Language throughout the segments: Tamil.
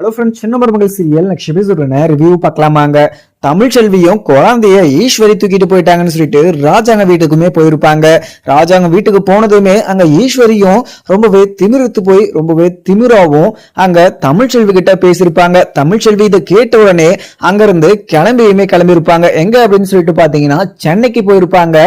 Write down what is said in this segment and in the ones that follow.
ஹலோ ஃப்ரெண்ட்ஸ், சின்ன மருமகள் சீரியல் நெக்ஸ்ட் எபிசோட்ல ரிவ்யூ பார்க்கலாமாங்க. தமிழ்ச்செல்வியும் குழந்தைய ஈஸ்வரி தூக்கிட்டு போயிட்டாங்கன்னு சொல்லிட்டு ராஜாங்க வீட்டுக்குமே போயிருப்பாங்க. ராஜாங்க வீட்டுக்கு போனதுமே அங்க ஈஸ்வரியும் ரொம்பவே திமிர்த்து போய் ரொம்பவே திமிராவும் அங்க தமிழ்ச்செல்வி கிட்ட பேசியிருப்பாங்க. தமிழ்ச்செல்வி இதை கேட்ட உடனே அங்க இருந்து கிளம்பியிருப்பாங்க. எங்க அப்படின்னு சொல்லிட்டு பாத்தீங்கன்னா சென்னைக்கு போயிருப்பாங்க.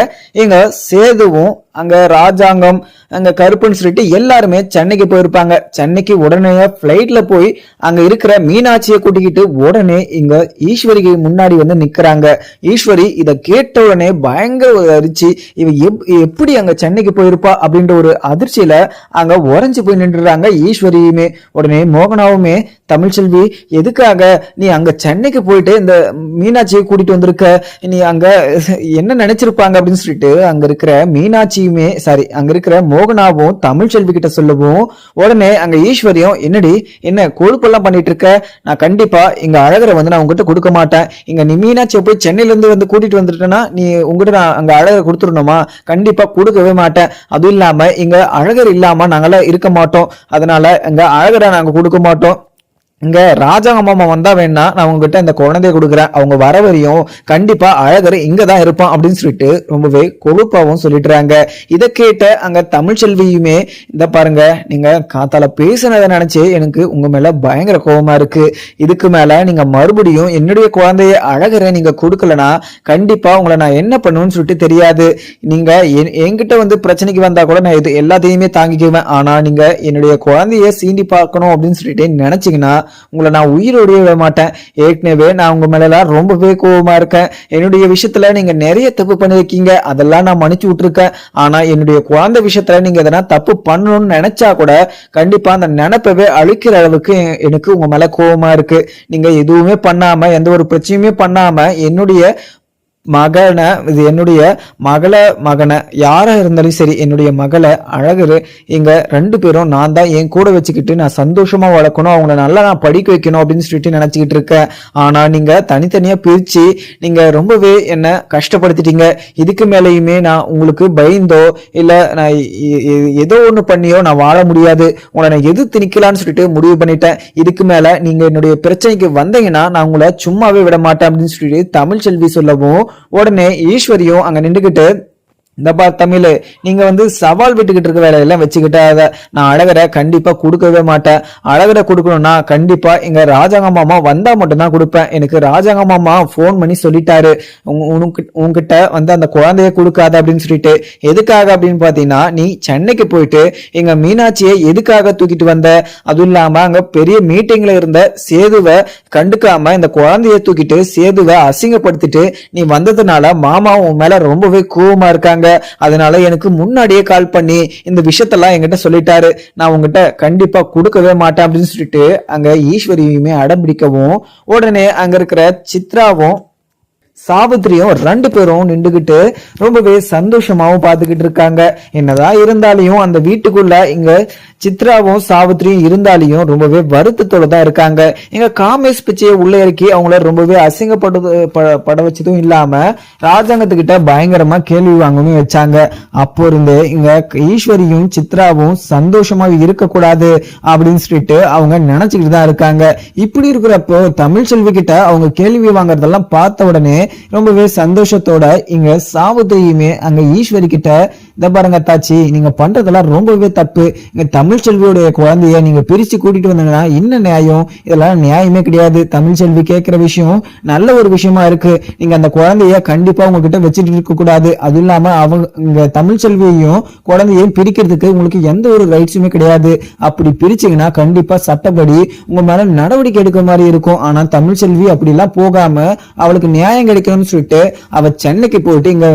இங்க சேதுவும் அங்க ராஜாங்கம் அங்க கருப்புன்னு சொல்லிட்டு எல்லாருமே சென்னைக்கு போயிருப்பாங்க. சென்னைக்கு உடனே பிளைட்ல போய் அங்க இருக்கிற மீனாட்சியை கூட்டிக்கிட்டு உடனே இங்க ஈஸ்வரிக்கு முன்னாடி வந்து நிக்கிறாங்க. ஈஸ்வரி இத கேட்ட உடனே பயங்கர அதிர்ச்சி. இவ எப்படி அங்க சென்னைக்கு போயிருப்பா அப்படின்ற ஒரு அதிர்ச்சியில அங்க உறைஞ்சு போய் நின்றுறாங்க ஈஸ்வரியுமே. உடனே மோகனாவுமே தமிழ்ச்செல்வி எதுக்காக நீ அங்க சென்னைக்கு போயிட்டு இந்த மீனாட்சியை கூட்டிட்டு வந்திருக்க, நீ அங்க என்ன நினைச்சிருப்பாங்க அப்படின்னு சொல்லிட்டு அங்க இருக்கிற மீனாட்சியுமே அங்க இருக்கிற மோகனாவும் தமிழ்ச்செல்வி கிட்ட சொல்லவும் உடனே அங்க ஈஸ்வரியும் என்ன கொழுப்பெல்லாம் பண்ணிட்டு இருக்க, நான் கண்டிப்பா இங்க அழகரை வந்து நான் உங்ககிட்ட கொடுக்க மாட்டேன். இங்க நீ மீனாட்சியை போய் சென்னையில இருந்து வந்து கூட்டிட்டு வந்துட்டேன்னா நீ உங்ககிட்ட நான் அங்க அழகரை கொடுத்துடணுமா? கண்டிப்பா கொடுக்கவே மாட்டேன். அதுவும் இல்லாம இங்க அழகர் இல்லாம நாங்களாம் இருக்க மாட்டோம். அதனால இங்க அழகரை நாங்க கொடுக்க மாட்டோம். இங்க ராஜாங்க மாமா வந்தா வேணா நான் உங்ககிட்ட இந்த குழந்தைய கொடுக்குறேன், அவங்க வர வரையும் கண்டிப்பா அழகர் இங்கதான் இருப்பான் அப்படின்னு சொல்லிட்டு ரொம்பவே கொழுப்பாவும் சொல்லிட்டுறாங்க. இதை கேட்ட அங்க தமிழ்ச்செல்வியுமே இந்த பாருங்க, நீங்க காத்தால பேசினதை நினைச்சு எனக்கு உங்க மேல பயங்கர கோபமா இருக்கு. இதுக்கு மேல நீங்க மறுபடியும் என்னுடைய குழந்தைய அழகரை நீங்க கொடுக்கலனா கண்டிப்பா உங்களை நான் என்ன பண்ணுவேன்னு சொல்லிட்டு தெரியாது. நீங்க என்கிட்ட வந்து பிரச்சனைக்கு வந்தா கூட நான் இது எல்லாத்தையுமே தாங்கிக்குவேன். ஆனா நீங்க என்னுடைய குழந்தைய சீண்டி பார்க்கணும் அப்படின்னு சொல்லிட்டு நினைச்சீங்கன்னா உங்களை நான் உயிரோடவே விட மாட்டேன். ஏற்கனவே நான் உங்க மேல ரொம்பவே கோபமா இருக்கேன். என்னுடைய விஷயத்துல நீங்க நிறைய தப்பு பண்ணிருக்கீங்க, அதெல்லாம் நான் மன்னிச்சு விட்டுருக்கேன். ஆனா என்னுடைய குழந்தை விஷயத்துல நீங்க எதனா தப்பு பண்ணணும்னு நினைச்சா கூட கண்டிப்பா அந்த நினைப்பவே அழிக்கிற அளவுக்கு எனக்கு உங்க மேல கோபமா இருக்கு. நீங்க எதுவுமே பண்ணாம எந்த ஒரு பிரச்சனையுமே பண்ணாம என்னுடைய என்னுடைய மகனை யாரா இருந்தாலும் சரி, என்னுடைய மகளை அழகரு இங்க 2 பேரும் நான் தான் என் கூட வச்சுக்கிட்டு நான் சந்தோஷமா வளர்க்கணும், அவங்கள நல்லா நான் படிக்க வைக்கணும் அப்படின்னு சொல்லிட்டு நினைச்சுக்கிட்டு இருக்கேன். ஆனா நீங்க தனித்தனியா பிரிச்சு நீங்க ரொம்பவே என்ன கஷ்டப்படுத்திட்டீங்க. இதுக்கு மேலேயுமே நான் உங்களுக்கு பயந்தோ இல்ல நான் ஏதோ ஒண்ணு பண்ணியோ நான் வாழ முடியாது. உங்களை நான் எதிர்த்து நிக்கலான்னு சொல்லிட்டு முடிவு பண்ணிட்டேன். இதுக்கு மேல நீங்க என்னுடைய பிரச்சனைக்கு வந்தீங்கன்னா நான் உங்களை சும்மாவே விட மாட்டேன் அப்படின்னு சொல்லிட்டு தமிழ்ச்செல்வி சொல்லவும் உடனே ஈஸ்வரியும் அங்க நின்றுகிட்டு இந்த தமிழ், நீங்க வந்து சவால் விட்டுக்கிட்டு இருக்க வேலையெல்லாம் வச்சுக்கிட்டாத, நான் அழகரை கண்டிப்பா கொடுக்கவே மாட்டேன். அழகரை கொடுக்கணும்னா கண்டிப்பா எங்க ராஜாங்க மாமா வந்தா மட்டும்தான் கொடுப்பேன். எனக்கு ராஜாங்க மாமா போன் பண்ணி சொல்லிட்டாரு, உங்ககிட்ட வந்து அந்த குழந்தைய கொடுக்காத அப்படின்னு சொல்லிட்டு. எதுக்காக அப்படின்னு பாத்தீங்கன்னா, நீ சென்னைக்கு போயிட்டு எங்க மீனாட்சியை எதுக்காக தூக்கிட்டு வந்த, அதுவும் இல்லாம அங்க பெரிய மீட்டிங்ல இருந்த சேதுவை கண்டுக்காம இந்த குழந்தைய தூக்கிட்டு சேதுவை அசிங்கப்படுத்திட்டு நீ வந்ததுனால மாமா உன் மேல ரொம்பவே கோவமா இருக்காங்க. அதனால எனக்கு முன்னாடியே கால் பண்ணி இந்த விஷயத்தெல்லாம் என்கிட்ட சொல்லிட்டாரு, நான் உங்ககிட்ட கண்டிப்பா கொடுக்கவே மாட்டேன் அப்படின்னு சொல்லிட்டு அங்க ஈஸ்வரியுமே அடம்பிடிக்கவும் உடனே அங்க இருக்கிற சித்ராவும் சாவித்திரியும் 2 பேரும் நின்றுகிட்டு ரொம்பவே சந்தோஷமாவும் பாத்துக்கிட்டு இருக்காங்க. என்னதான் இருந்தாலையும் அந்த வீட்டுக்குள்ள இங்க சித்ராவும் சாவித்திரியும் இருந்தாலையும் ரொம்பவே வருத்தத்தோட தான் இருக்காங்க. எங்க காமேஷ் பிச்சையை உள்ள இறக்கி அவங்கள ரொம்பவே அசிங்கப்பட வச்சதும் இல்லாம ராஜாங்கத்துக்கிட்ட பயங்கரமா கேள்வி வாங்கவும் வச்சாங்க. அப்போ இருந்து இங்க ஈஸ்வரியும் சித்ராவும் சந்தோஷமா இருக்கக்கூடாது அப்படின்னு சொல்லிட்டு அவங்க நினைச்சுக்கிட்டு தான் இருக்காங்க. இப்படி இருக்கிறப்போ தமிழ்ச்செல்வி கிட்ட அவங்க கேள்வி வாங்கறதெல்லாம் பார்த்த உடனே ரொம்பவே சந்தோஷத்தோட இங்க சாவித்திரியுமே அங்க ஈஸ்வரி கிட்ட இத பாருங்க தாச்சி, நீங்க பண்றதெல்லாம் ரொம்பவே தப்பு. இங்க தமிழ்ச்செல்வியோடைய குழந்தைய நீங்க பிரிச்சு கூட்டிட்டு வந்தீங்கன்னா என்ன நியாயம்? இதெல்லாம் நியாயமே கிடையாது. தமிழ்ச்செல்வி கேட்கிற விஷயம் நல்ல ஒரு விஷயமா இருக்கு. நீங்க அந்த குழந்தைய கண்டிப்பா உங்ககிட்ட வச்சுட்டு இருக்க கூடாது. அது இல்லாம அவங்க தமிழ்ச்செல்வியையும் குழந்தையையும் பிரிக்கிறதுக்கு உங்களுக்கு எந்த ஒரு ரைட்ஸுமே கிடையாது. அப்படி பிரிச்சீங்கன்னா கண்டிப்பா சட்டப்படி உங்க மேல நடவடிக்கை எடுக்க மாதிரி இருக்கும். ஆனா தமிழ்ச்செல்வி அப்படி எல்லாம் போகாம அவளுக்கு நியாயம் கிடைக்கணும்னு சொல்லிட்டு அவ சென்னைக்கு போயிட்டு இங்க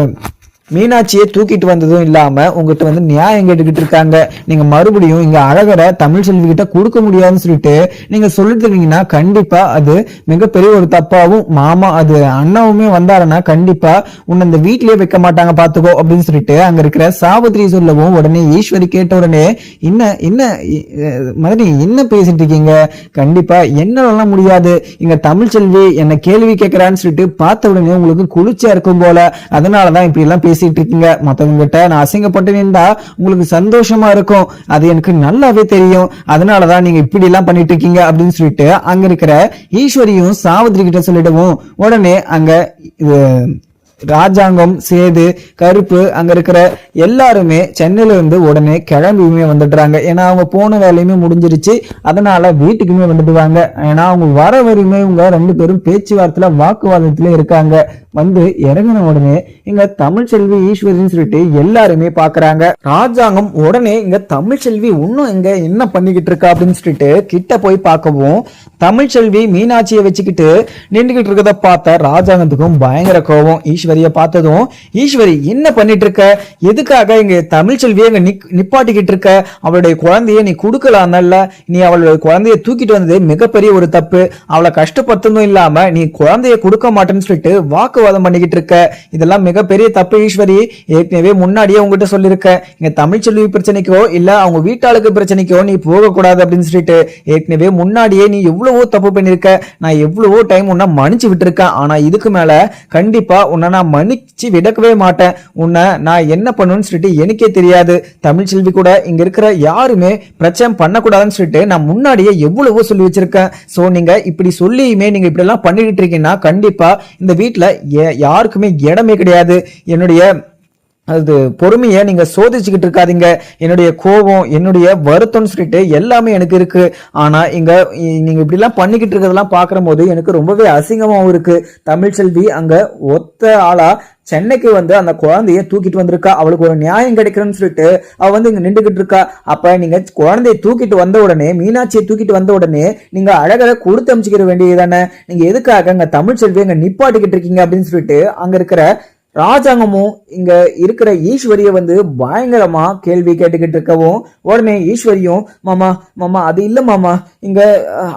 மீனாட்சியை தூக்கிட்டு வந்ததும் இல்லாம உங்ககிட்ட வந்து நியாயம் கேட்டுக்கிட்டு இருக்காங்க. நீங்க மறுபடியும் இங்க அழகரை தமிழ்ச்செல்வி கிட்ட கொடுக்க முடியாதுன்னு சொல்லிட்டு நீங்க சொல்லிட்டு இருக்கீங்கன்னா கண்டிப்பா அது மிகப்பெரிய ஒரு தப்பாவும், மாமா அது அண்ணாவுமே வந்தாருன்னா கண்டிப்பா உன்னை இந்த வீட்லயே வைக்க மாட்டாங்க பாத்துக்கோ அப்படின்னு சொல்லிட்டு அங்க இருக்கிற சாவித்திரி சொல்லவும் உடனே ஈஸ்வரி கேட்ட உடனே என்ன மாதிரி என்ன பேசிட்டு இருக்கீங்க? கண்டிப்பா என்னால முடியாது. இங்க தமிழ்ச்செல்வி என்ன கேள்வி கேட்கிறான்னு சொல்லிட்டு பார்த்த உடனே உங்களுக்கு குளிர்ச்சியா இருக்கும் போல, அதனாலதான் இப்படி எல்லாம் பேசி பேசிட்டு இருக்கீங்க, மத்தவங்க கிட்ட நான் அசிங்கப்பட்டு நின்றா உங்களுக்கு சந்தோஷமா இருக்கும், அது எனக்கு நல்லாவே தெரியும், அதனாலதான் நீங்க இப்படி எல்லாம் பண்ணிட்டு இருக்கீங்க அப்படின்னு சொல்லிட்டு அங்க இருக்கிற ஈஸ்வரியும் சாவித்திரி கிட்ட சொல்லிடுவோம். உடனே அங்க ராஜாங்கம், சேது, கருப்பு அங்க இருக்கிற எல்லாருமே சென்னையில இருந்து உடனே கிளம்பியுமே வந்துடுறாங்க. ஏன்னா அவங்க போன வேலையுமே முடிஞ்சிருச்சு, அதனால வீட்டுக்குமே வந்துடுவாங்க. ஏன்னா அவங்க வர வரையுமே இவங்க 2 பேரும் பேச்சுவார்த்தையில வாக்குவாதத்துல இருக்காங்க. வந்து இறங்கின உடனே இங்க தமிழ்ச்செல்வி ஈஸ்வரின்னு சொல்லிட்டு எல்லாருமே பாக்குறாங்க. ராஜாங்கம் உடனே இங்க தமிழ்ச்செல்வி இன்னும் இங்க என்ன பண்ணிக்கிட்டு இருக்கா அப்படின்னு சொல்லிட்டு கிட்ட போய் பார்க்கவும், தமிழ்ச்செல்வி மீனாட்சியை வச்சுக்கிட்டு நின்றுகிட்டு இருக்கத பார்த்த ராஜாங்கத்துக்கும் பயங்கர கோபம். ஈஸ்வரிய பார்த்ததும், ஈஸ்வரி என்ன பண்ணிட்டு இருக்க, எதுக்காக இங்க தமிழ்ச்செல்வியை இங்க நிப்பாட்டிக்கிட்டு இருக்க, அவளுடைய குழந்தைய நீ கொடுக்கலாம்ல, நீ அவளுடைய குழந்தைய தூக்கிட்டு வந்தது மிகப்பெரிய ஒரு தப்பு, அவளை கஷ்டப்படுத்தணும் இல்லாம நீ குழந்தைய கொடுக்க மாட்டேன்னு சொல்லிட்டு வாக்குவாதம் பண்ணிக்கிட்டு இருக்க, இதெல்லாம் மிகப்பெரிய தப்பு ஈஸ்வரி. ஏற்கனவே முன்னாடியே உங்ககிட்ட சொல்லிருக்கேன், இங்க தமிழ்ச்செல்வி பிரச்சனைக்கோ இல்ல அவங்க வீட்டாளுக்கு பிரச்சனைக்கோ நீ போக கூடாது அப்படின்னு சொல்லிட்டு. ஏற்கனவே முன்னாடியே நீ எவ்வளவோ தப்பு பண்ணிருக்க, நான் எவ்வளவோ டைம் உன்னை மன்னிச்சு விட்டுருக்கேன், ஆனா இதுக்கு மேல கண்டிப்பா உன்னை நான் மன்னிச்சு விடக்கவே மாட்டேன், உன்னை நான் என்ன பண்ணுன்னு சொல்லிட்டு எனக்கே தெரியாது, தமிழ்ச்செல்வி கூட இங்க இருக்கிற யாருமே பிரச்சனை பண்ணக்கூடாதுன்னு சொல்லிட்டு நான் முன்னாடியே எவ்வளவோ சொல்லி வச்சிருக்கேன். சோ நீங்க இப்படி சொல்லியுமே நீங்க இப்படி எல்லாம் பண்ணிட்டு இருக்கீங்கன்னா கண்டிப்பா இந்த வீட்டுல யாருக்குமே இடமே கிடையாது. என்னுடைய அது பொறுமையை நீங்க சோதிச்சுக்கிட்டு இருக்காதீங்க, என்னுடைய கோபம் என்னுடைய வருத்தம்னு சொல்லிட்டு எல்லாமே எனக்கு இருக்கு, ஆனா இங்க நீங்க இப்படி எல்லாம் பண்ணிக்கிட்டு இருக்கிறதெல்லாம் பாக்குற போது எனக்கு ரொம்பவே அசிங்கமாவும் இருக்கு. தமிழ்ச்செல்வி அங்க ஒத்த ஆளா சென்னைக்கு வந்து அந்த குழந்தைய தூக்கிட்டு வந்திருக்கா, அவளுக்கு ஒரு நியாயம் கிடைக்கிறன்னு சொல்லிட்டு அவ வந்து இங்க நின்றுகிட்டு இருக்கா. அப்ப நீங்க குழந்தைய தூக்கிட்டு வந்த உடனே, மீனாட்சியை தூக்கிட்டு வந்த உடனே நீங்க அழகா கொடுத்து அமைச்சிக்கிற வேண்டியதானே, நீங்க எதுக்காக அங்க தமிழ்ச்செல்வி அங்க நிப்பாட்டிக்கிட்டு இருக்கீங்க அப்படின்னு சொல்லிட்டு அங்க இருக்கிற ராஜாங்கமும் இங்க இருக்கிற ஈஸ்வரிய வந்து பயங்கரமா கேள்வி கேட்டுக்கிட்டு இருக்கவும், உடனே ஈஸ்வரியும் மாமா மாமா அது இல்ல மாமா, இங்க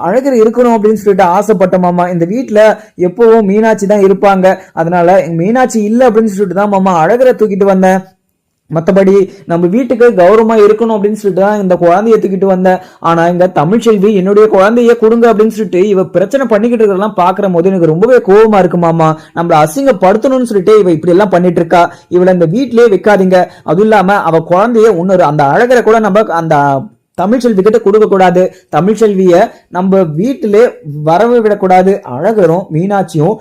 அழகர் இருக்கணும் அப்படின்னு சொல்லிட்டு ஆசைப்பட்ட மாமா, இந்த வீட்டுல எப்பவும் மீனாட்சி தான் இருப்பாங்க, அதனால மீனாட்சி இல்ல அப்படின்னு சொல்லிட்டு தான் மாமா அழகரை தூக்கிட்டு வந்தேன், மற்றபடி நம்ம வீட்டுக்கு கௌரவமா இருக்கணும் அப்படின்னு சொல்லிட்டு தான் இந்த குழந்தைய தூக்கிட்டு வந்தேன், ஆனா இங்க தமிழ்ச்செல்வி என்னுடைய குழந்தைய கொடுங்க அப்படின்னு சொல்லிட்டு இவ பிரச்சனை பண்ணிக்கிட்டு இருக்கலாம் பாக்குற போது எனக்கு ரொம்பவே கோபமா இருக்கு மாமா, நம்மள அசிங்கப்படுத்தணும்னு சொல்லிட்டு இவ இப்படி எல்லாம் பண்ணிட்டு இருக்கா, இவளை இந்த வீட்லயே வைக்காதீங்க, அதுவும் இல்லாம அவ குழந்தைய இன்னொரு அந்த அழகரை கூட நம்ம அந்த தமிழ்ச்செல்வி கிட்ட கொடுக்க கூடாது, தமிழ்ச்செல்விய நம்ம வீட்டிலே வரவே விடக்கூடாது, அழகரும் மீனாட்சியும்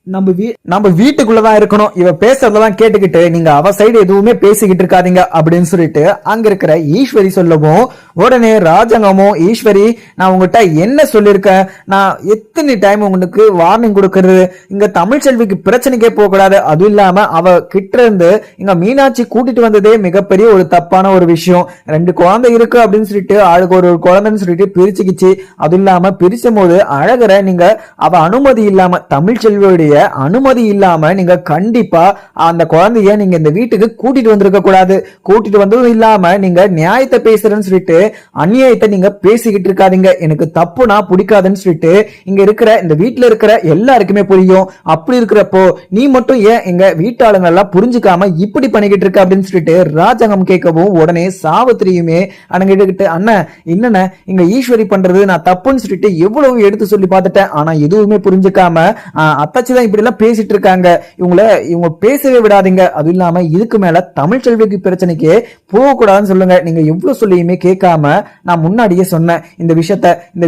நம்ம வீட்டுக்குள்ளதான் இருக்கணும், இவ பேசுறதெல்லாம் கேட்டுக்கிட்டு நீங்க அவ சைடு எதுவுமே பேசிக்கிட்டு இருக்காதீங்க அப்படின்னு சொல்லிட்டு அங்க இருக்கிற ஈஸ்வரி சொல்லவும், உடனே ராஜாங்கமும் ஈஸ்வரி நான் உங்ககிட்ட என்ன சொல்லிருக்கேன், நான் எத்தனை டைம் உங்களுக்கு வார்னிங் கொடுக்கறது, இங்க தமிழ்ச்செல்விக்கு பிரச்சனைக்கே போக கூடாது, அதுவும் இல்லாம அவ கிட்ட இருந்து இங்க மீனாட்சி கூட்டிட்டு வந்ததே மிகப்பெரிய ஒரு தப்பான ஒரு விஷயம், 2 குழந்தை இருக்கு அப்படின்னு சொல்லிட்டு ஆளுக்கு ஒரு குழந்தைன்னு சொல்லிட்டு பிரிச்சுக்கிச்சு, அதுவும் இல்லாம பிரிச்சும் போது அழகரை நீங்க அவ அனுமதி இல்லாம தமிழ்ச்செல்வியோடைய அனுமதி இல்லாம நீங்க கண்டிப்பா அந்த குழந்தைய நீங்க இந்த வீட்டுக்கு கூட்டிட்டு வந்திருக்க கூடாது, கூட்டிட்டு வந்ததும் இல்லாம நீங்க நியாயத்தை பேசுறேன்னு சொல்லிட்டு அநியாயத்தை நீங்க பேசிக்கிட்டு இருக்காதீங்க, எனக்கு தப்புனா பிடிக்காதுன்னு சொல்லிட்டு இங்க இருக்கிற இந்த வீட்டுல இருக்கிற எல்லாருக்குமே புரியும், அப்படி இருக்கிறப்போ நீ மட்டும் ஏன் எங்க வீட்டாளுங்க எல்லாம் புரிஞ்சுக்காம இப்படி பண்ணிக்கிட்டு இருக்க அப்படின்னு சொல்லிட்டு ராஜாங்கம் கேட்கவும், உடனே சாவித்திரியுமே அணங்கிட்டு அண்ணன் என்னென்ன இங்க ஈஸ்வரி பண்றது நான் தப்புன்னு சொல்லிட்டு எவ்வளவு எடுத்து சொல்லி பார்த்துட்டேன், ஆனா எதுவுமே புரிஞ்சுக்காம அத்தாச்சிதான் இப்படி எல்லாம் பேசிட்டு இருக்காங்க, இவங்க பேசவே விடாதீங்க, அது இல்லாம இதுக்கு மேல தமிழ்ச்செல்விக்கு பிரச்சனைக்கு போக கூடாதுன்னு சொல்லுங்க, நீங்க எவ்வளவு சொல்லியுமே கேட்காம நான் முன்னாடியே சொன்னேன் இந்த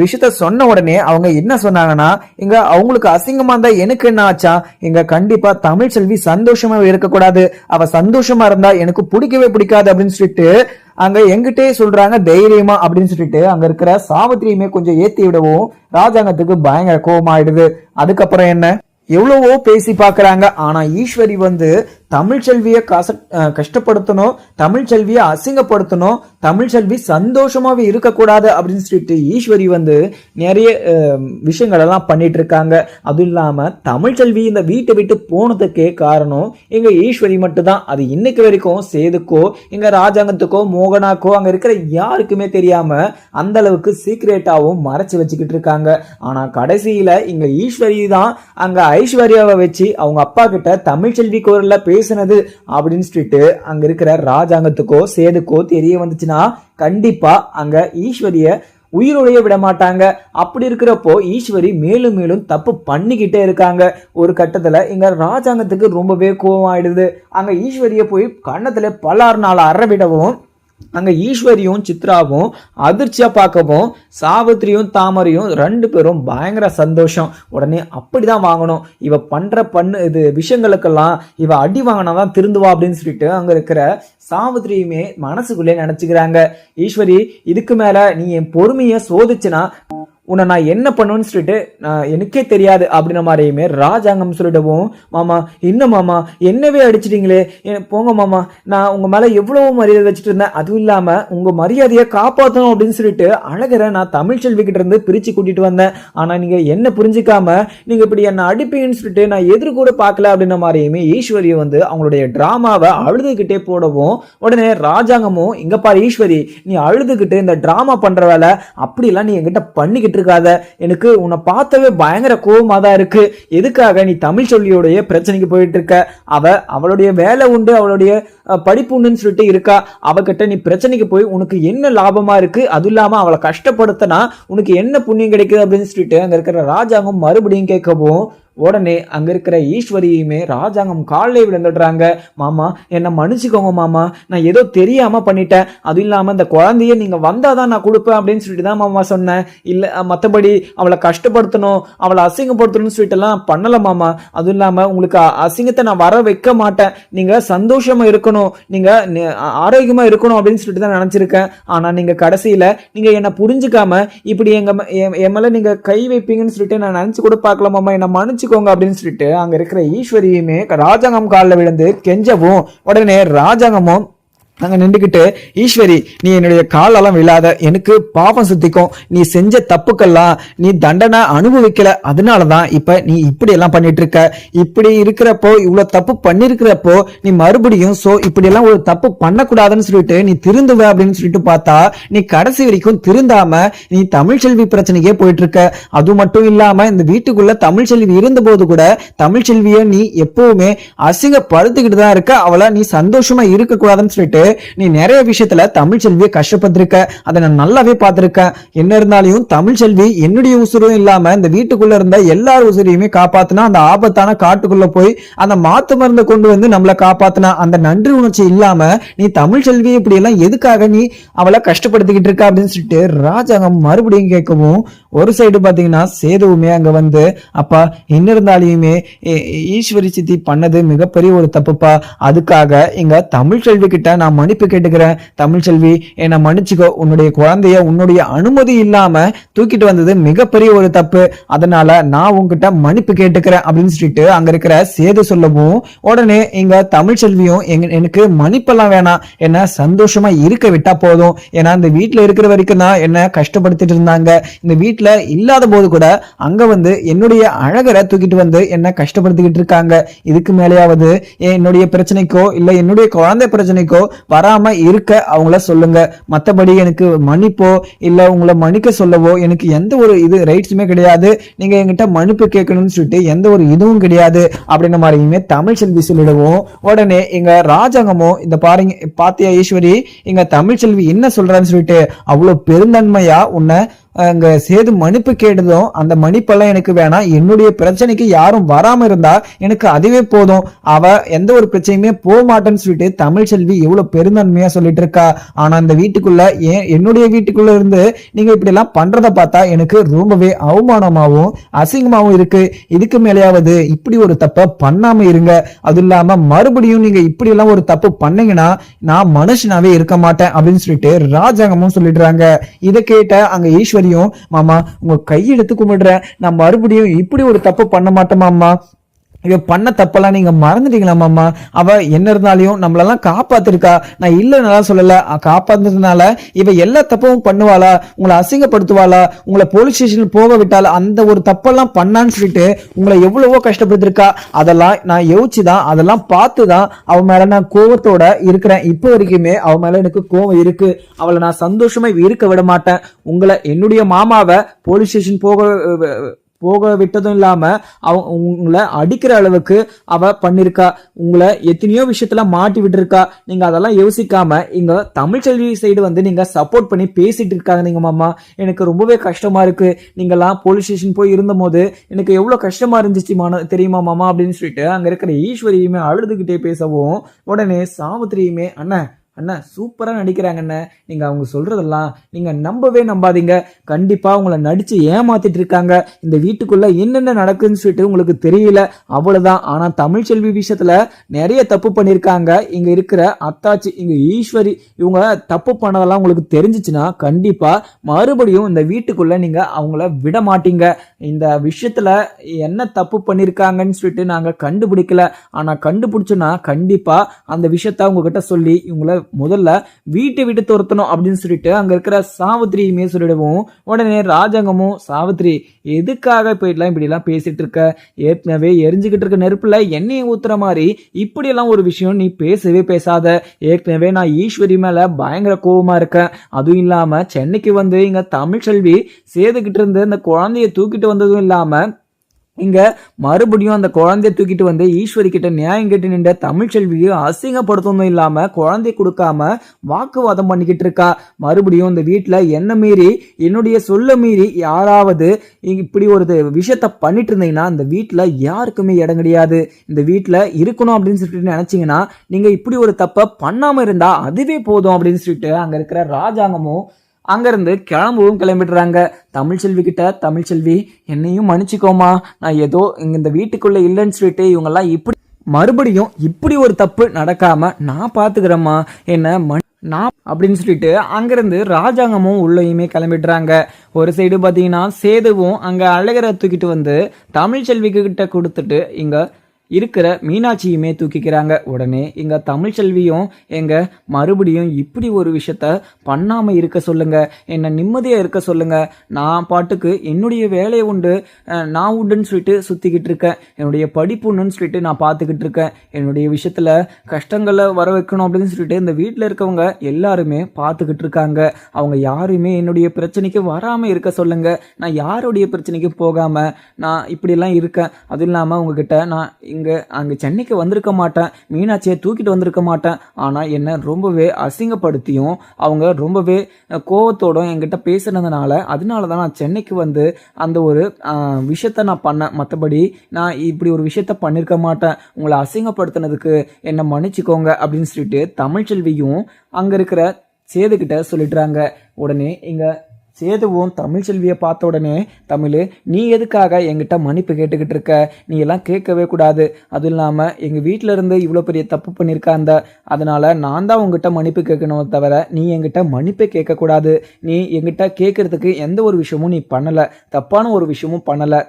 விஷயத்த சொன்ன உடனே அவங்க என்ன சொன்னாங்கன்னா, இங்க அவங்களுக்கு அசிங்கமா இருந்தா எனக்கு என்ன ஆச்சா, இங்க கண்டிப்பா தமிழ்ச்செல்வி சந்தோஷமா இருக்கக்கூடாது, அவ சந்தோஷமா இருந்தா எனக்கு பிடிக்கவே பிடிக்காது அப்படின்னு சொல்லிட்டு அங்க எங்கிட்டே சொல்றாங்க தைரியமா அப்படின்னு சொல்லிட்டு அங்க இருக்கிற சாவித்திரியுமே கொஞ்சம் ஏத்தி விடவும் ராஜாங்கத்துக்கு பயங்கர கோபமாயிடுது. அதுக்கப்புறம் என்ன எவ்வளவோ பேசி பாக்குறாங்க, ஆனா ஈஸ்வரி வந்து தமிழ்ச்செல்விய கஷ்டப்படுத்தணும், தமிழ்ச்செல்விய அசிங்கப்படுத்தணும், தமிழ்ச்செல்வி சந்தோஷமாவே இருக்கக்கூடாது அப்படின்னு சொல்லிட்டு ஈஸ்வரி வந்து நிறைய விஷயங்கள் எல்லாம் பண்ணிட்டு இருக்காங்க. அதுவும் இல்லாம தமிழ்ச்செல்வி இந்த வீட்டை விட்டு போனதுக்கே காரணம் எங்க ஈஸ்வரி மட்டும் தான், அது இன்னைக்கு வரைக்கும் சேதுக்கோ எங்க ராஜாங்கத்துக்கோ மோகனாக்கோ அங்க இருக்கிற யாருக்குமே தெரியாம அந்த அளவுக்கு சீக்ரெட்டாவும் மறைச்சு வச்சுக்கிட்டு இருக்காங்க. ஆனா கடைசியில இங்க ஈஸ்வரி தான் அங்க ஐஸ்வர்யாவை வச்சு அவங்க அப்பா கிட்ட தமிழ்ச்செல்வி குரல்ல பேசினது அப்படின்னு சொல்லிட்டு அங்க இருக்கிற ராஜாங்கத்துக்கோ சேதுக்கோ தெரிய வந்துச்சுன்னா கண்டிப்பா அங்க ஈஸ்வரிய உயிரோடைய விட மாட்டாங்க. அப்படி இருக்கிறப்போ ஈஸ்வரி மேலும் மேலும் தப்பு பண்ணிக்கிட்டே இருக்காங்க. ஒரு கட்டத்துல இங்க ராஜாங்கத்துக்கு ரொம்பவே கோவம் ஆயிடுது. அங்க ஈஸ்வரிய போய் கண்ணத்துல பலாறு நாள் அறவிடவும் அங்க ஈஸ்வரியும் சித்ராவும் அதிர்ச்சியா பார்க்கவும் சாவித்திரியும் தாமரையும் 2 பேரும் பயங்கர சந்தோஷம். உடனே அப்படிதான் வாங்கணும், இவ பண்ற இது விஷயங்களுக்கெல்லாம் இவ அடி வாங்கினாதான் திருந்துவா அப்படின்னு சொல்லிட்டு அங்க இருக்கிற சாவித்திரியுமே மனசுக்குள்ளே நினைச்சுக்கிறாங்க. ஈஸ்வரி, இதுக்கு மேல நீ என் பொறுமைய சோதிச்சுனா உன்னை நான் என்ன பண்ணுவேன்னு சொல்லிட்டு எனக்கே தெரியாது அப்படின்ற மாதிரியுமே ராஜாங்கம் சொல்லிடுவோம். மாமா, இன்னும் மாமா என்னவே அடிச்சிட்டீங்களே, போங்க மாமா, நான் உங்க மேல எவ்வளவு மரியாதை வச்சுட்டு இருந்தேன், அதுவும் இல்லாம உங்க மரியாதையை காப்பாற்றணும் அப்படின்னு சொல்லிட்டு அழகரை நான் தமிழ்ச்செல்வி கிட்ட இருந்து பிரிச்சு கூட்டிட்டு வந்தேன். ஆனா நீங்க என்ன புரிஞ்சுக்காம நீங்க இப்படி என்ன அடிப்பீங்கன்னு சொல்லிட்டு நான் எதிர்கூட பார்க்கல அப்படின்ற மாதிரியுமே ஈஸ்வரியை அவங்களுடைய டிராமாவை அழுதுகிட்டே போடவும், உடனே ராஜாங்கமும் இங்க பாரு ஈஸ்வரி, நீ அழுதுகிட்டு இந்த டிராமா பண்ற வேலை அப்படிலாம் நீ என்கிட்ட பண்ணிக்கிட்டு இருக்காத, எனக்கு உன்னை பார்த்தவே பயங்கர கோபமா தான் இருக்கு. எதுக்காக நீ தமிழ்ச்செல்வியோடைய பிரச்சனைக்கு போயிட்டு இருக்க? அவளுடைய வேலை உண்டு, அவளுடைய படிப்பு உண்டுன்னு சொல்லிட்டு இருக்கா. அவகிட்ட நீ பிரச்சனைக்கு போய் உனக்கு என்ன லாபமா இருக்கு? அது இல்லாம அவளை கஷ்டப்படுத்தினா உனக்கு என்ன புண்ணியம் கிடைக்குது அப்படின்னு சொல்லிட்டு அங்க இருக்கிற ராஜாங்கம் மறுபடியும் கேட்கவும், உடனே அங்க இருக்கிற ஈஸ்வரியுமே ராஜாங்கம் காலில் விழுந்துடுறாங்க. மாமா, என்ன மன்னிச்சுக்கோங்க மாமா, நான் ஏதோ தெரியாம பண்ணிட்டேன், அது இல்லாம இந்த குழந்தைய நீங்க வந்தாதான் நான் கொடுப்பேன் அப்படின்னு சொல்லிட்டு தான் மாமா சொன்னேன். இல்ல மத்தபடி அவளை கஷ்டப்படுத்தணும், அவளை அசிங்கப்படுத்தணும்னு சொல்லிட்டு எல்லாம் பண்ணல மாமா. அதுவும் இல்லாம உங்களுக்கு அசிங்கத்தை நான் வர வைக்க மாட்டேன், நீங்க சந்தோஷமா இருக்கணும், நீங்க ஆரோக்கியமா இருக்கணும் அப்படின்னு சொல்லிட்டு தான் நினைச்சிருக்கேன். ஆனா நீங்க கடைசியில நீங்க என்ன புரிஞ்சுக்காம இப்படி என் மேல நீங்க கை வைப்பீங்கன்னு சொல்லிட்டு நான் நினைச்சு கூட பார்க்கல மாமா, என்ன மன்னிச்சு அப்படின்னு சொல்லிட்டு அங்க இருக்கிற ஈஸ்வரியுமே ராஜாங்கம் காலில் விழுந்து கெஞ்சவும், உடனே ராஜாங்கமும் அங்க நின்றுகிட்டு, ஈஸ்வரி, நீ என்னுடைய காலெல்லாம் விழாத, எனக்கு பாவம் சுத்திக்கும், நீ செஞ்ச தப்புக்கெல்லாம் நீ தண்டனை அனுபவிக்கல, அதனாலதான் இப்ப நீ இப்படி எல்லாம் பண்ணிட்டு இருக்க. இப்படி இருக்கிறப்போ, இவ்வளவு தப்பு பண்ணிருக்கிறப்போ நீ மறுபடியும் இப்படி எல்லாம் ஒரு தப்பு பண்ணக்கூடாதுன்னு சொல்லிட்டு நீ திருந்துவ அப்படின்னு சொல்லிட்டு பார்த்தா, நீ கடைசி வரைக்கும் திருந்தாம நீ தமிழ்ச்செல்வி பிரச்சனைக்கே போயிட்டு இருக்க. அது மட்டும் இல்லாம இந்த வீட்டுக்குள்ள தமிழ்ச்செல்வி இருந்த போது கூட தமிழ்ச்செல்விய நீ எப்பவுமே அசிங்கப்படுத்திக்கிட்டு தான் இருக்க. அவளை நீ சந்தோஷமா இருக்க கூடாதுன்னு சொல்லிட்டு நீ நிறைய விஷயத்துல தமிழ்ச்செல்வியை கஷ்டப்பட்டிருக்க, அதை நான் நல்லாவே பார்த்திருக்கேன். என்ன இருந்தாலும் தமிழ்ச்செல்வி என்னுடைய உசுரும் இல்லாம இந்த வீட்டுக்குள்ள இருந்த எல்லார் உசுரையுமே காப்பாத்தினா, அந்த ஆபத்தான காட்டுக்குள்ள போய் அந்த மாத்து மருந்தை கொண்டு வந்து நம்மளை காப்பாத்தினா, அந்த நன்றி உணர்ச்சி இல்லாம நீ தமிழ்ச்செல்வி இப்படி எல்லாம் எதுக்காக நீ அவளை கஷ்டப்படுத்திக்கிட்டு இருக்க அப்படின்னு சொல்லிட்டு ராஜாங்கம் மறுபடியும் கேட்கவும், ஒரு சைடு பாத்தீங்கன்னா சேதுவுமே அங்க அப்பா, என்ன இருந்தாலுமே ஈஸ்வரி சித்தி பண்ணது மிகப்பெரிய ஒரு தப்புப்பா, அதுக்காக இங்க தமிழ்ச்செல்வி கிட்ட நான் மன்னிப்பு கேட்டுக்கிறேன். தமிழ்ச்செல்வி, என்னை மன்னிச்சுக்கோ, உன்னுடைய குழந்தைய உன்னுடைய அனுமதி இல்லாம தூக்கிட்டு வந்தது மிகப்பெரிய ஒரு தப்பு, அதனால நான் உங்ககிட்ட மன்னிப்பு கேட்டுக்கிறேன் அப்படின்னு சொல்லிட்டு அங்க இருக்கிற சேது சொல்லவும், உடனே இங்க தமிழ்ச்செல்வியும் எனக்கு மன்னிப்பெல்லாம் வேணாம், என்ன சந்தோஷமா இருக்க விட்டா போதும், ஏன்னா இந்த வீட்டுல இருக்கிற வரைக்கும் தான் என்ன கஷ்டப்படுத்திட்டு இருந்தாங்க, இந்த வீட்டுல இல்லாத போது கூட அங்க என்னுடைய அழகரை தூக்கிட்டு வந்து என்ன கஷ்டப்படுத்திக்கிட்டு இருக்காங்க. இதுக்கு மேலேயாவது என்னுடைய பிரச்சனைக்கோ இல்ல என்னுடைய குழந்தை பிரச்சனைக்கோ வராம இருக்க அவங்கள சொல்லுங்க. மத்தபடி எனக்கு மன்னிப்போ இல்ல உங்களை மன்னிக்க சொல்லவோ எனக்கு எந்த ஒரு ரைட்ஸுமே கிடையாது. நீங்க என்கிட்ட மன்னிப்பு கேட்கணும்னு சொல்லிட்டு எந்த ஒரு இதுவும் கிடையாது அப்படின்ற மாதிரியுமே தமிழ்ச்செல்வி சொல்லிடுவோம். உடனே எங்க ராஜாங்கமோ, இந்த பாருங்க பாத்தியா ஈஸ்வரி, எங்க தமிழ்ச்செல்வி என்ன சொல்றான்னு சொல்லிட்டு அவ்வளவு பெருந்தன்மையா உன்னை அங்க சேது மன்னிப்பு கேட்டதும், அந்த மன்னிப்பெல்லாம் எனக்கு வேணாம், என்னுடைய பிரச்சனைக்கு யாரும் வராம இருந்தா எனக்கு அதுவே போதும், அவ எந்த ஒரு பிரச்சனையுமே போக மாட்டேன்னு சொல்லிட்டு தமிழ்ச்செல்வி எவ்வளவு பெருந்தன்மையா சொல்லிட்டு இருக்கா. ஆனா இந்த வீட்டுக்குள்ள என்னுடைய வீட்டுக்குள்ள இருந்து நீங்க இப்படி எல்லாம் பண்றத பார்த்தா எனக்கு ரொம்பவே அவமானமாவும் அசிங்கமாவும் இருக்கு. இதுக்கு மேலேயாவது இப்படி ஒரு தப்ப பண்ணாம இருங்க. அது இல்லாம மறுபடியும் நீங்க இப்படி எல்லாம் ஒரு தப்பு பண்ணீங்கன்னா நான் மனுஷனாவே இருக்க மாட்டேன் அப்படின்னு சொல்லிட்டு ராஜாங்கமும் சொல்லிடுறாங்க. இதை கேட்ட அங்க ஈஸ்வரி, மாமா உங்க கையெடுத்து கும்பிடுறேன், நான் மறுபடியும் இப்படி ஒரு தப்பு பண்ண மாட்டேன் மாமா, இவ பண்ண தப்பெல்லாம் நீங்க மறந்துட்டீங்களா மாமா, அவ என்ன இருந்தாலும் நம்மளெல்லாம் காப்பாத்திருக்கா, நான் இல்லைன்னா சொல்லல, காப்பாத்துறதுனால இவ எல்லா தப்பும் பண்ணுவாளா, உங்களை அசிங்கப்படுத்துவாளா, உங்களை போலீஸ் ஸ்டேஷன் போக விட்டால, அந்த ஒரு தப்பெல்லாம் பண்ணான்னு சொல்லிட்டு உங்களை எவ்வளவோ கஷ்டப்படுத்திருக்கா. அதெல்லாம் நான் யோசிச்சுதான், அதெல்லாம் பார்த்துதான் அவ மேல நான் கோவத்தோட இருக்கிறேன். இப்போ வரைக்குமே அவ மேல எனக்கு கோவம் இருக்கு, அவளை நான் சந்தோஷமா இருக்க விட மாட்டேன். உங்களை என்னுடைய மாமாவை போலீஸ் ஸ்டேஷன் போக விட்டதும் இல்லாம உங்களை அடிக்கிற அளவுக்கு அவ பண்ணிருக்கா. உங்களை எத்தனையோ விஷயத்துல மாட்டி விட்டுருக்கா. நீங்க அதெல்லாம் யோசிக்காம இங்க தமிழ்ச்செல்வி சைடு வந்து நீங்க சப்போர்ட் பண்ணி பேசிட்டு இருக்காங்க. நீங்க மாமா எனக்கு ரொம்பவே கஷ்டமா இருக்கு. நீங்கெல்லாம் போலீஸ் ஸ்டேஷன் போய் இருந்த போது எனக்கு எவ்வளவு கஷ்டமா இருந்துச்சு தெரியுமா மாமா அப்படின்னு சொல்லிட்டு அங்க இருக்கிற ஈஸ்வரியுமே அழுதுகிட்டே பேசவும் உடனே சாவித்திரியுமே அண்ணன் அண்ணா சூப்பரா நடிக்கிறாங்க அண்ணா, நீங்க அவங்க சொல்றதெல்லாம் நீங்க நம்பவே நம்பாதீங்க. கண்டிப்பா உங்களை நடிச்சு ஏமாத்திட்டு இருக்காங்க. இந்த வீட்டுக்குள்ள என்னென்ன நடக்குதுன்னு சொல்லிட்டு உங்களுக்கு தெரியல அவ்வளவுதான். ஆனா தமிழ்ச்செல்வி விஷயத்துல நிறைய தப்பு பண்ணிருக்காங்க. இங்க இருக்கிற அத்தாச்சி இங்க ஈஸ்வரி இவங்க தப்பு பண்ணதெல்லாம் உங்களுக்கு தெரிஞ்சிச்சுன்னா கண்டிப்பா மறுபடியும் இந்த வீட்டுக்குள்ள நீங்க அவங்கள விட மாட்டீங்க. இந்த விஷயத்துல என்ன தப்பு பண்ணிருக்காங்கன்னு சொல்லிட்டு நாங்க கண்டுபிடிக்கல. ஆனா கண்டுபிடிச்சோன்னா கண்டிப்பா அந்த விஷயத்த உங்ககிட்ட சொல்லி இவங்களை முதல்ல வீட்டை விட்டு துரத்தணும் அப்படின்னு சொல்லிட்டு அங்க இருக்கிற சாவித்திரியுமே சொல்லிடுவோம். உடனே ராஜாங்கமும் சாவித்திரி எதுக்காக போயிடலாம் இப்படி எல்லாம் பேசிட்டு இருக்க, ஏற்கனவே எரிஞ்சுக்கிட்டு இருக்க நெருப்புல எண்ணெயை ஊத்துற மாதிரி இப்படி எல்லாம் ஒரு விஷயம் நீ பேசவே பேசாத. ஏற்கனவே நான் ஈஸ்வரி மேல பயங்கர கோபமா இருக்கேன். அதுவும் இல்லாம சென்னைக்கு வந்து இங்க தமிழ்ச்செல்வி சேதுகிட்டு இருந்து இந்த குழந்தைய தூக்கிட்டு வந்ததும் இல்லாம இங்க மறுபடியும் அந்த குழந்தைய தூக்கிட்டு வந்து ஈஸ்வரி கிட்ட நியாயம் கேட்டு நின்ற தமிழ்ச்செல்வியை அசிங்கப்படுத்தணும் இல்லாம குழந்தைய கொடுக்காம வாக்குவாதம் பண்ணிக்கிட்டு இருக்கா. மறுபடியும் இந்த வீட்டுல என்ன மீறி என்னுடைய சொல்ல மீறி யாராவது இப்படி ஒரு விஷயத்த பண்ணிட்டு இருந்தீங்கன்னா இந்த வீட்டுல யாருக்குமே இடம் கிடையாது. இந்த வீட்டுல இருக்கணும் அப்படின்னு சொல்லிட்டு நினைச்சீங்கன்னா நீங்க இப்படி ஒரு தப்ப பண்ணாம இருந்தா அதுவே போதும் அப்படின்னு சொல்லிட்டு அங்க இருக்கிற ராஜாங்கமும் அங்கிருந்து கிளம்பிடுறாங்க. தமிழ்ச்செல்வி கிட்ட தமிழ்ச்செல்வி என்னையும் மன்னிச்சுக்கோமா, நான் ஏதோ இந்த வீட்டுக்குள்ள இல்லைன்னு சொல்லிட்டு இவங்கெல்லாம் இப்படி மறுபடியும் இப்படி ஒரு தப்பு நடக்காம நான் பாத்துக்கிறேம்மா என்ன நான் அப்படின்னு சொல்லிட்டு அங்கிருந்து ராஜாங்கமும் உள்ளயுமே கிளம்பிடுறாங்க. ஒரு சைடு பாத்தீங்கன்னா சேதுவும் அங்க அழகரை தூக்கிட்டு வந்து தமிழ்ச்செல்வி கிட்ட கொடுத்துட்டு இங்க இருக்கிற மீனாட்சியுமே தூக்கிக்கிறாங்க. உடனே இங்க தமிழ்ச்செல்வியும் எங்க மறுபடியும் இப்படி ஒரு விஷயத்த பண்ணாம இருக்க சொல்லுங்க, என்ன நிம்மதியா இருக்க சொல்லுங்க, நான் பாட்டுக்கு என்னுடைய வேலையை உண்டு நான் உண்டுன்னு சொல்லிட்டு சுத்திக்கிட்டு இருக்கேன், என்னுடைய படிப்புன்னு சொல்லிட்டு நான் பார்த்துக்கிட்டு இருக்கேன், என்னுடைய விஷயத்துல கஷ்டங்களை வர வைக்கணும் அப்படின்னு சொல்லிட்டு இந்த வீட்டில் இருக்கவங்க எல்லாருமே பார்த்துக்கிட்டு இருக்காங்க. அவங்க யாருமே என்னுடைய பிரச்சனைக்கு வராம இருக்க சொல்லுங்க, நான் யாருடைய பிரச்சனைக்கு போகாம நான் இப்படிலாம் இருக்கேன். அதுவும் இல்லாம உங்ககிட்ட நான் அங்க சென்னைக்கு வந்திருக்க மாட்டேன், மீனாட்சியை தூக்கிட்டு வந்திருக்க மாட்டேன். ஆனா என்ன ரொம்பவே அசிங்கப்படுத்தியும் அவங்க ரொம்பவே கோவத்தோடும் என்கிட்ட பேசுனதுனால அதனாலதான் நான் சென்னைக்கு வந்து அந்த ஒரு விஷயத்த நான் பண்ணேன். மற்றபடி நான் இப்படி ஒரு விஷயத்த பண்ணிருக்க மாட்டேன். உங்களை அசிங்கப்படுத்தினதுக்கு என்ன மன்னிச்சுக்கோங்க அப்படின்னு சொல்லிட்டு தமிழ்ச்செல்வியும் அங்க இருக்கிற சேதுகிட்ட சொல்லிடுறாங்க. உடனே இங்க சேதுவும் தமிழ்ச்செல்வியை பார்த்த உடனே தமிழ் நீ எதுக்காக என்கிட்ட மன்னிப்பு கேட்டுக்கிட்டு இருக்க, நீ எல்லாம் கேட்கவே கூடாது. அதுவும் இல்லாமல் எங்கள் வீட்டில இருந்து இவ்வளோ பெரிய தப்பு பண்ணியிருக்காந்த, அதனால நான் தான் உங்ககிட்ட மன்னிப்பு கேட்கணும் தவிர நீ என்கிட்ட மன்னிப்பே கேட்கக்கூடாது. நீ என்கிட்ட கேட்கறதுக்கு எந்த ஒரு விஷயமும் நீ பண்ணலை, தப்பான ஒரு விஷயமும் பண்ணலை.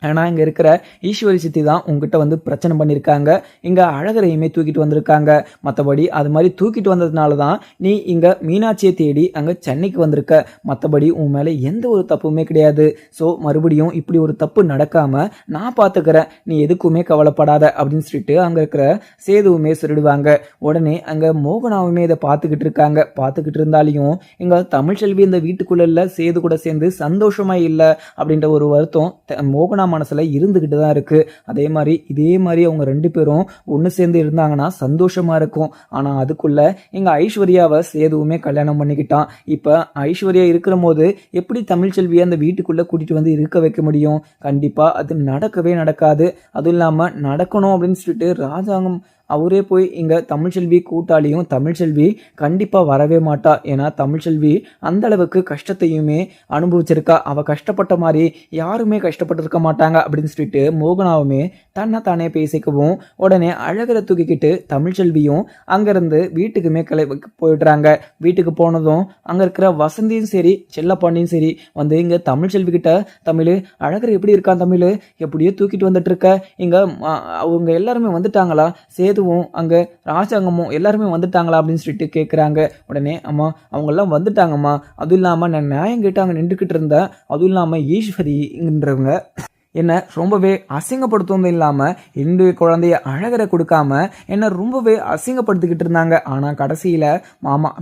ஆனால் இங்கே இருக்கிற ஈஸ்வரி சித்தி தான் உங்ககிட்ட வந்து பிரச்சனை பண்ணியிருக்காங்க, இங்கே அழகரையுமே தூக்கிட்டு வந்திருக்காங்க. மற்றபடி அது மாதிரி தூக்கிட்டு வந்ததுனால தான் நீ இங்கே மீனாட்சியை தேடி அங்கே சென்னைக்கு வந்திருக்க. மற்றபடி உன் மேலே எந்த ஒரு தப்புமே கிடையாது. ஸோ மறுபடியும் இப்படி ஒரு தப்பு நடக்காமல் நான் பார்த்துக்கிறேன், நீ எதுக்குமே கவலைப்படாத அப்படின்னு சொல்லிட்டு அங்கே இருக்கிற சேதுவுமே சொல்லிடுவாங்க. உடனே அங்கே மோகனாவுமே இதை பார்த்துக்கிட்டு இருக்காங்க. பார்த்துக்கிட்டு இருந்தாலையும் இங்கே தமிழ்ச்செல்வி இந்த வீட்டுக்குள்ள இல்லை, சேது கூட சேர்ந்து சந்தோஷமா இல்லை அப்படின்ற ஒரு வருத்தம் மோகனா மனசுல இருந்துகிட்டு தான் இருக்கு. அதே மாதிரி அவங்க ரெண்டு பேரும் ஒன்னு சேர்ந்து இருந்தாங்கன்னா சந்தோஷமா இருக்கும். ஆனா அதுக்குள்ள எங்க ஐஸ்வர்யாவை சேதுவுமே கல்யாணம் பண்ணிக்கிட்டான். இப்ப ஐஸ்வர்யா இருக்கிற போது எப்படி தமிழ்ச்செல்வியை அந்த வீட்டுக்குள்ள கூட்டிட்டு வந்து இருக்க வைக்க முடியும்? கண்டிப்பா அது நடக்கவே நடக்காது. அதுவும் இல்லாம நடக்கணும் அப்படின்னு சொல்லிட்டு ராஜாங்கம் அவரே போய் இங்க தமிழ்ச்செல்வி கூட்டாளியும் தமிழ்ச்செல்வி கண்டிப்பா வரவே மாட்டா. ஏன்னா தமிழ்ச்செல்வி அந்த அளவுக்கு கஷ்டத்தையுமே அனுபவிச்சிருக்கா. அவ கஷ்டப்பட்ட மாதிரி யாருமே கஷ்டப்பட்டிருக்க மாட்டாங்க அப்படின்னு சொல்லிட்டு மோகனாவுமே தன்னை தானே பேசிக்கவும் உடனே அழகரை தூக்கிக்கிட்டு தமிழ்ச்செல்வியும் அங்கிருந்து வீட்டுக்குமே போயிடுறாங்க. வீட்டுக்கு போனதும் அங்க இருக்கிற வசந்தியும் சரி செல்லப்பாண்டியும் சரி வந்து இங்க தமிழ்ச்செல்வி கிட்ட தமிழ் அழகர் எப்படி இருக்கான், தமிழ் எப்படியோ தூக்கிட்டு வந்துட்டு இருக்க, இங்க அவங்க எல்லாருமே வந்துட்டாங்களா, சேதுவும் அங்க ராஜாங்கமும் எல்லாருமே வந்துட்டாங்களா அப்படின்னு சொல்லிட்டு கேட்குறாங்க. உடனே அம்மா அவங்கெல்லாம் வந்துட்டாங்கம்மா, அதுவும் இல்லாமல் நான் நியாயம் கேட்டு அங்கே நின்றுக்கிட்டு இருந்தேன், அதுவும் இல்லாமல் ஈஸ்வரின்றவங்க என்ன ரொம்பவே அசிங்கப்படுத்துவதும் இல்லாம என்னுடைய குழந்தைய அழகரை கொடுக்காம என்ன ரொம்பவே அசிங்கப்படுத்திக்கிட்டு இருந்தாங்க. ஆனா கடைசியில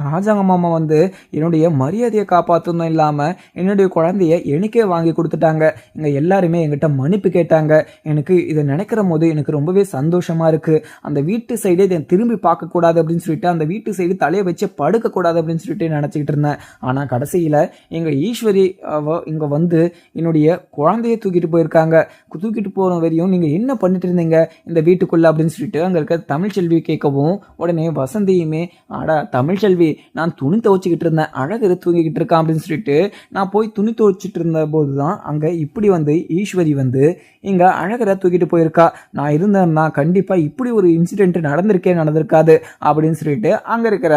ராஜாங்க மாமா வந்து என்னுடைய மரியாதையை காப்பாற்றதும் இல்லாம என்னுடைய குழந்தைய எனக்கே வாங்கி கொடுத்துட்டாங்க. இங்க எல்லாருமே என்கிட்ட மன்னிப்பு கேட்டாங்க. எனக்கு இதை நினைக்கிற போது எனக்கு ரொம்பவே சந்தோஷமா இருக்கு. அந்த வீட்டு சைடே இதை திரும்பி பார்க்க கூடாது அப்படின்னு சொல்லிட்டு அந்த வீட்டு சைடு தலையை வச்சு படுக்க கூடாது அப்படின்னு சொல்லிட்டு நினைச்சுக்கிட்டு இருந்தேன். ஆனா கடைசியில எங்க ஈஸ்வரி இங்க வந்து என்னுடைய குழந்தைய தூக்கிட்டு போயிருக்காங்க. தூக்கிட்டு போற வரையும் நீங்க என்ன பண்ணிட்டு இருந்தீங்க இந்த வீட்டுக்குள்ள அப்படின்னு சொல்லிட்டு அங்க இருக்க தமிழ்ச்செல்வி கேட்கவும், உடனே வசந்தியுமே, ஆடா தமிழ்ச்செல்வி, நான் துணி துவைச்சிக்கிட்டு இருந்தேன், அழகரு தூங்கிக்கிட்டு இருக்கான் அப்படின்னு சொல்லிட்டு நான் போய் துணி துவைச்சிட்டு இருந்த போதுதான் அங்க இப்படி வந்து ஈஸ்வரி வந்து இங்க அழகரை தூக்கிட்டு போயிருக்கா. நான் இருந்தேன்னா கண்டிப்பா இப்படி ஒரு இன்சிடென்ட் நடந்திருக்காது அப்படின்னு சொல்லிட்டு அங்க இருக்கிற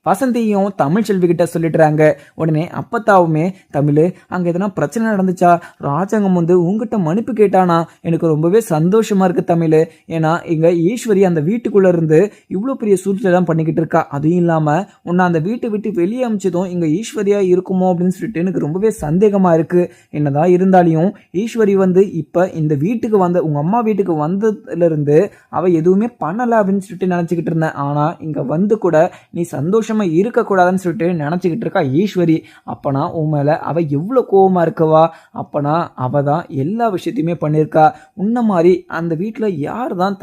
வசந்தியும் தமிழ்ச்செல்வி கிட்ட சொல்லிட்டுறாங்க. உடனே அப்பத்தாவுமே, தமிழ் அங்க எதனா பிரச்சனை நடந்துச்சா, ராஜாங்கம் வந்து உங்ககிட்ட மன்னிப்பு கேட்டானா, எனக்கு ரொம்பவே சந்தோஷமா இருக்கு தமிழ். ஏன்னா இங்க ஈஸ்வரி அந்த வீட்டுக்குள்ள இருந்து இவ்வளோ பெரிய சூழ்ச்சியெல்லாம் பண்ணிக்கிட்டு இருக்கா. அதுவும் இல்லாம உன்னை அந்த வீட்டை விட்டு வெளியே அமைச்சதும் இங்க ஈஸ்வரியா இருக்குமோ அப்படின்னு சொல்லிட்டு எனக்கு ரொம்பவே சந்தேகமா இருக்கு. என்னதான் இருந்தாலையும் ஈஸ்வரி வந்து இப்ப இந்த வீட்டுக்கு வந்த உங்க அம்மா வீட்டுக்கு வந்ததுல இருந்து அவ எதுவுமே பண்ணல அப்படின்னு சொல்லிட்டு நினைச்சுக்கிட்டு இருந்தேன். ஆனா இங்க வந்து கூட நீ சந்தோஷமா இருக்கக்கூடாதுன்னு சொல்லிட்டு நினைச்சுக்கிட்டு இருக்கா ஈஸ்வரி. அப்பனா உன் மேல அவ எவ்வளவு கோபமா இருக்கவா, அப்பனா அவ தான் எல்லா விஷயத்தையுமே பண்ணியிருக்கா. உன்ன மாதிரி அந்த வீட்டுல யார் தான்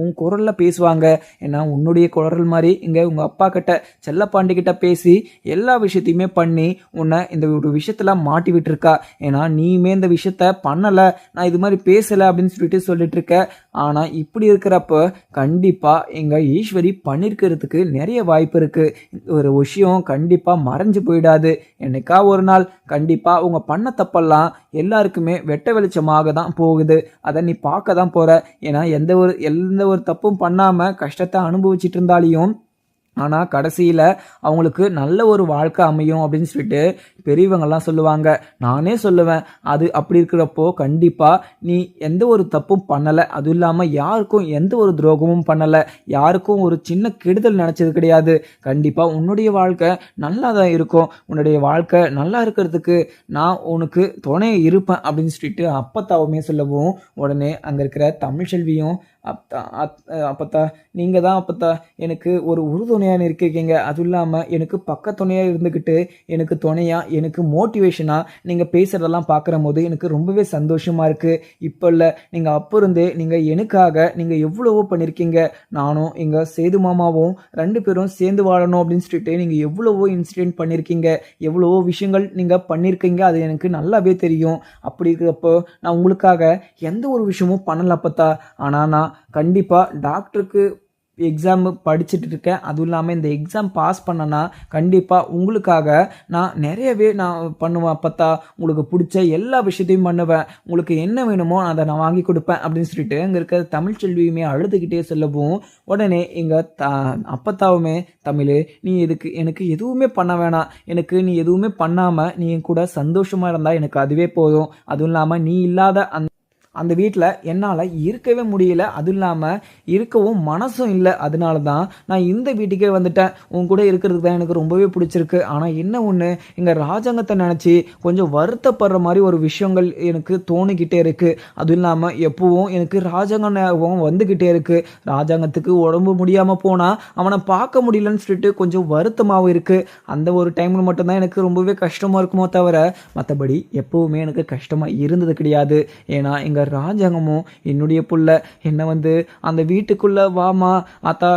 உன் குரல்ல பேசுவாங்க? ஏன்னா உன்னுடைய குரல் மாதிரி இங்க உங்க அப்பா கிட்ட செல்லப்பாண்டி கிட்ட பேசி எல்லா விஷயத்தையுமே பண்ணி உன்னை இந்த ஒரு விஷயத்துல மாட்டி விட்டு இருக்கா. ஏன்னா நீயுமே இந்த விஷயத்த பண்ணல, நான் இது மாதிரி பேசல அப்படின்னு சொல்லிட்டு இருக்க. ஆனா இப்படி இருக்கிறப்ப கண்டிப்பா எங்க ஈஸ்வரி பண்ணிருக்கிறதுக்கு நிறைய வாய்ப்பு இருக்கு. ஒரு விஷயம் கண்டிப்பா மறைஞ்சு போயிடாது. என்னைக்கா ஒரு நாள் கண்டிப்பா உங்க பண்ண தப்பெல்லாம் எல்லாருக்குமே வெட்ட வெளிச்சமாக தான் போகுது. அதை நீ பார்க்க தான் போற. ஏன்னா எந்த ஒரு தப்பும் பண்ணாம கஷ்டத்தை அனுபவிச்சுட்டு இருந்தாலையும் ஆனால் கடைசியில் அவங்களுக்கு நல்ல ஒரு வாழ்க்கை அமையும் அப்படின்னு சொல்லிட்டு பெரியவங்கள்லாம் சொல்லுவாங்க. நானே சொல்லுவேன், அது அப்படி இருக்கிறப்போ கண்டிப்பாக நீ எந்த ஒரு தப்பும் பண்ணலை, அதுவும் இல்லாமல் யாருக்கும் எந்த ஒரு துரோகமும் பண்ணலை, யாருக்கும் ஒரு சின்ன கெடுதல் நினச்சது கிடையாது. கண்டிப்பாக உன்னுடைய வாழ்க்கை நல்லா தான் இருக்கும். உன்னுடைய வாழ்க்கை நல்லா இருக்கிறதுக்கு நான் உனக்கு துணை இருப்பேன் அப்படின்னு சொல்லிட்டு அப்பத்தாவுமே சொல்லவும், உடனே அங்கே இருக்கிற தமிழ்ச்செல்வியும், அப்பத்தா நீங்கள் தான் அப்பத்தா எனக்கு ஒரு உறுதுணையாக இருக்கீங்க, அதுவும் இல்லாமல் எனக்கு பக்கத்துணையாக இருந்துக்கிட்டு எனக்கு துணையாக எனக்கு மோட்டிவேஷனாக நீங்கள் பேசுகிறதெல்லாம் பார்க்குற போது எனக்கு ரொம்பவே சந்தோஷமாக இருக்குது. இப்போ இல்லை, நீங்கள் அப்போ இருந்தே நீங்கள் எனக்காக நீங்கள் எவ்வளவோ பண்ணியிருக்கீங்க. நானும் எங்கள் சேது மாமாவும் 2 பேரும் சேர்ந்து வாழணும் அப்படின்னு சொல்லிட்டு நீங்கள் எவ்வளவோ இன்சிடென்ட் பண்ணியிருக்கீங்க, எவ்வளவோ விஷயங்கள் நீங்கள் பண்ணியிருக்கீங்க, அது எனக்கு நல்லாவே தெரியும். அப்படி இருக்கிறப்போ நான் உங்களுக்காக எந்த ஒரு விஷயமும் பண்ணல அப்பத்தா. ஆனால் நான் கண்டிப்பாக டாக்டருக்கு எக்ஸாம் படிச்சுட்டு இருக்கேன். அதுவும் இல்லாமல் இந்த எக்ஸாம் பாஸ் பண்ணனா கண்டிப்பாக உங்களுக்காக நான் நிறையவே நான் பண்ணுவேன் அப்பத்தா. உங்களுக்கு பிடிச்ச எல்லா விஷயத்தையும் பண்ணுவேன். உங்களுக்கு என்ன வேணுமோ அதை நான் வாங்கி கொடுப்பேன் அப்படின்னு சொல்லிட்டு இங்கே இருக்க தமிழ்ச்செல்வியுமே அழுதுகிட்டே சொல்லவும், உடனே எங்கள் அப்பத்தாவுமே, தமிழ் நீ எனக்கு எதுவுமே பண்ண வேணாம், எனக்கு நீ எதுவுமே பண்ணாமல் நீ என் கூட சந்தோஷமாக இருந்தால் எனக்கு அதுவே போதும். அதுவும் இல்லாமல் நீ இல்லாத அந்த வீட்டில் என்னால் இருக்கவே முடியல, அதுவும் இல்லாமல் இருக்கவும் மனசும் இல்லை. அதனால தான் நான் இந்த வீட்டுக்கே வந்துட்டேன். உன் கூட இருக்கிறதுக்கு தான் எனக்கு ரொம்பவே பிடிச்சிருக்கு. ஆனால் என்ன ஒன்று, எங்கள் ராஜாங்கத்தை நினச்சி கொஞ்சம் வருத்தப்படுற மாதிரி ஒரு விஷயங்கள் எனக்கு தோணிக்கிட்டே இருக்குது. அதுவும் இல்லாமல் எப்பவும் எனக்கு ராஜாங்க ஞாபகம் வந்துக்கிட்டே இருக்குது. ராஜாங்கத்துக்கு உடம்பு முடியாமல் போனால் அவனை பார்க்க முடியலன்னு சொல்லிட்டு கொஞ்சம் வருத்தமாகவும் இருக்குது. அந்த ஒரு டைமில் மட்டும்தான் எனக்கு ரொம்பவே கஷ்டமாக இருக்குமோ தவிர மற்றபடி எப்போவுமே எனக்கு கஷ்டமாக இருந்தது கிடையாது. ஏன்னா எங்கள் ராஜாங்கமும் என்னுடைய புள்ள என்னை வந்து அந்த வீட்டுக்குள்ள வாமா ஆத்தா,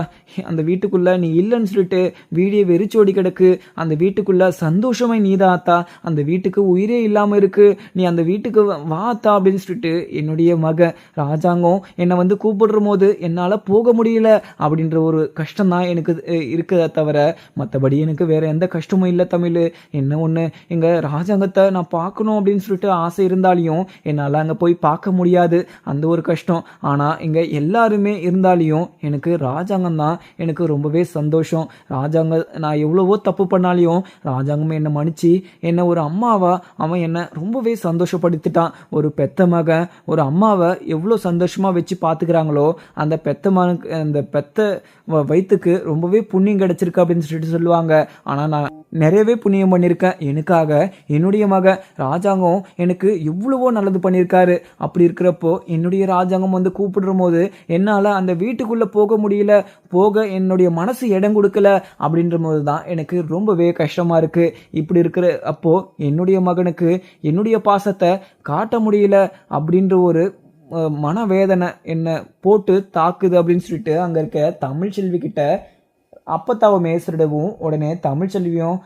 அந்த வீட்டுக்குள்ள நீ இல்லைன்னு சொல்லிட்டு வீடியோ வெறிச்சோடி கிடக்கு, அந்த வீட்டுக்குள்ள சந்தோஷமா நீதான் ஆத்தா, அந்த வீட்டுக்கு உயிரே இல்லாம இருக்கு, நீ அந்த வீட்டுக்கு வா ஆத்தா அப்படின்னு சொல்லிட்டு என்னுடைய மகன் ராஜாங்கம் என்னை வந்து கூப்பிடுற போது என்னால் போக முடியல அப்படின்ற ஒரு கஷ்டம் தான் எனக்கு இருக்குதே தவிர மற்றபடி எனக்கு வேற எந்த கஷ்டமும் இல்லை தமிழ். என்ன ஒன்று, எங்கள் ராஜாங்கத்தை நான் பார்க்கணும் அப்படின்னு சொல்லிட்டு ஆசை இருந்தாலையும் என்னால் அங்கே போய் பார்க்க முடியாது, அந்த ஒரு கஷ்டம். ஆனால் இங்கே எல்லாருமே இருந்தாலையும் எனக்கு ராஜாங்கம் தான் எனக்கு ரொம்பவே சந்தோஷம். ராஜாங்கம் நான் எவ்வளவோ தப்பு பண்ணாலையும் ராஜாங்கமே என்னை மன்னிச்சு என்னை ஒரு அம்மாவா அவன் என்னை ரொம்பவே சந்தோஷப்படுத்திட்டான். ஒரு பெத்த மகன் ஒரு அம்மாவை எவ்வளோ சந்தோஷமாக வச்சு பார்த்துக்கிறாங்களோ அந்த பெத்த மகனுக்கு அந்த பெத்த வயிற்றுக்கு ரொம்பவே புண்ணியம் கிடைச்சிருக்கு அப்படின்னு சொல்லிட்டு சொல்லுவாங்க. ஆனால் நான் நிறையவே புண்ணியம் பண்ணியிருக்கேன். எனக்காக என்னுடைய மகன் ராஜாங்கம் எனக்கு எவ்வளவோ நல்லது பண்ணியிருக்காரு. அப்படி இருக்கிறப்போ என்னுடைய ராஜாங்கம் வந்து கூப்பிடுற போது என்னால் அந்த வீட்டுக்குள்ளே போக முடியல, போக என்னுடைய மனசு இடம் கொடுக்கல. அப்படின்ற போது தான் எனக்கு ரொம்பவே கஷ்டமாக இருக்குது. இப்படி இருக்கிற அப்போ என்னுடைய மகனுக்கு என்னுடைய பாசத்தை காட்ட முடியல அப்படின்ற ஒரு மனவேதனை என்னை போட்டு தாக்குது அப்படின்னு சொல்லிட்டு அங்கே இருக்க தமிழ்ச்செல்வி கிட்ட அப்பத்தாவை மேசிடவும் உடனே தமிழ்ச்செல்வியும்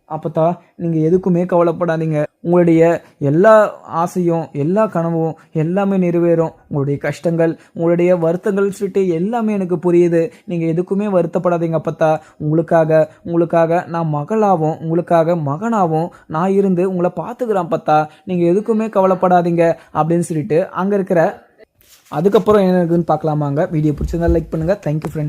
அப்பத்தா நீங்கள் எதுக்குமே கவலைப்படாதீங்க, உங்களுடைய எல்லா ஆசையும் எல்லா கனவும் எல்லாமே நிறைவேறும். உங்களுடைய கஷ்டங்கள் உங்களுடைய வருத்தங்கள் சொல்லிட்டு எல்லாமே எனக்கு புரியுது. நீங்கள் எதுக்குமே வருத்தப்படாதீங்க அப்பத்தா. உங்களுக்காக நான் மகளாகவும் உங்களுக்காக மகனாகவும் நான் இருந்து உங்களை பார்த்துக்கிறேன் அப்பத்தா. நீங்கள் எதுக்குமே கவலைப்படாதீங்க அப்படின்னு சொல்லிட்டு அங்கே இருக்கிற அதுக்கப்புறம் என்ன இருக்குன்னு பார்க்கலாமாங்க. வீடியோ பிடிச்சிருந்தா லைக் பண்ணுங்கள். Thank you friends.